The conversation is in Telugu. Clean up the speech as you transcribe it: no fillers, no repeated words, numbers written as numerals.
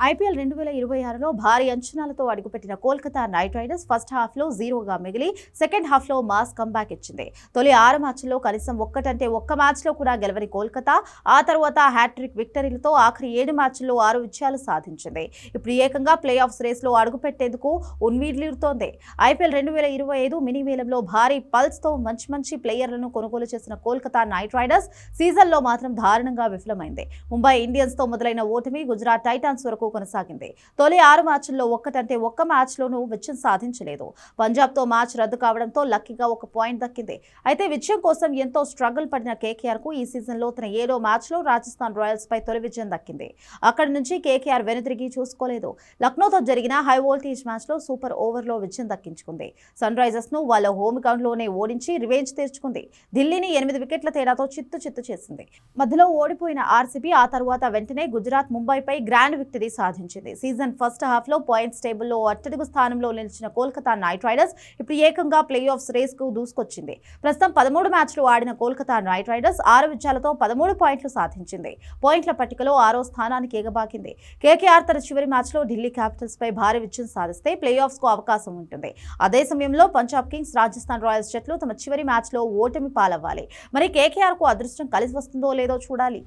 ఐపీఎల్ 2026లో భారీ అంచనాలతో అడుగుపెట్టిన కోల్కతా నైట్ రైడర్స్ ఫస్ట్ హాఫ్లో 0గా మిగిలి సెకండ్ హాఫ్లో మాస్ కంబ్యాక్ ఇచ్చింది. తొలి 6 మ్యాచ్ల్లో కనీసం ఒక్క మ్యాచ్లో కూడా గెలవని కోల్కతా ఆ తర్వాత హ్యాట్రిక్ విక్టరీలతో ఆఖరి 7 మ్యాచ్ల్లో 6 విజయాలు సాధించింది. ఇప్పుడు ఏకంగా ప్లే ఆఫ్స్ రేస్లో అడుగుపెట్టేందుకు ఉన్వీడ్లిరుతోంది. ఐపీఎల్ 2025 మినీ వేలంలో భారీ పల్స్తో మంచి ప్లేయర్లను కొనుగోలు చేసిన కోల్కతా నైట్ రైడర్స్ సీజన్లో మాత్రం దారుణంగా విఫలమైంది. ముంబై ఇండియన్స్తో మొదలైన ఓటమి గుజరాత్ టైటాన్స్ వరకు కొనసాగింది. తొలి 6 మ్యాచ్ల్లో ఒక్క మ్యాచ్లోనూ విజయం సాధించలేదు. పంజాబ్తో మ్యాచ్ రద్దు కావడంతో లక్కీగా 1 పాయింట్ దక్కింది. అయితే విజయం కోసం ఎంతో స్ట్రగుల్ పడిన కేకేఆర్కు ఈ సీజన్లో తన 7వ మ్యాచ్లో రాజస్థాన్ రాయల్స్ పై తొలి విజయం దక్కింది. అక్కడి నుంచి కేకేఆర్ వెనుదిరిగి చూసుకోలేదు. లక్నోతో జరిగిన హై వోల్టేజ్ మ్యాచ్లో సూపర్ ఓవర్లో విజయం దక్కించుకుంది. సన్ రైజర్స్ను వాళ్ళ హోమ్ గ్రౌండ్లోనే ఓడించి రివెంజ్ తీర్చుకుంది. ఢిల్లీని 8 వికెట్ల తేడాతో చిత్తు చేసింది. మధ్యలో ఓడిపోయిన ఆర్సీబీ ఆ తర్వాత వెంటనే గుజరాత్ ముంబైపై గ్రాండ్ విక్టరీ సాధించింది. సీజన్ ఫస్ట్ హాఫ్లో పాయింట్స్ టేబుల్లో అట్టడుగు స్థానంలో నిలిచిన కోల్కతా నైట్ రైడర్స్ ఇప్పుడు ఏకంగా ప్లే ఆఫ్స్ రేస్కు దూసుకొచ్చింది. ప్రస్తుతం 13 మ్యాచ్లు ఆడిన కోల్కతా నైట్ రైడర్స్ 6 విజయాలతో 13 పాయింట్లు సాధించింది. పాయింట్ల పట్టికలో 6వ స్థానానికి ఎగబాకింది. కేకేఆర్ తన చివరి మ్యాచ్లో ఢిల్లీ క్యాపిటల్స్ పై భారీ విజయం సాధిస్తే ప్లే ఆఫ్స్కు అవకాశం ఉంటుంది. అదే సమయంలో పంజాబ్ కింగ్స్, రాజస్థాన్ రాయల్స్ జట్లు తమ చివరి మ్యాచ్లో ఓటమి పాలవ్వాలి. మరి కేకేఆర్కు అదృష్టం కలిసి వస్తుందో లేదో చూడాలి.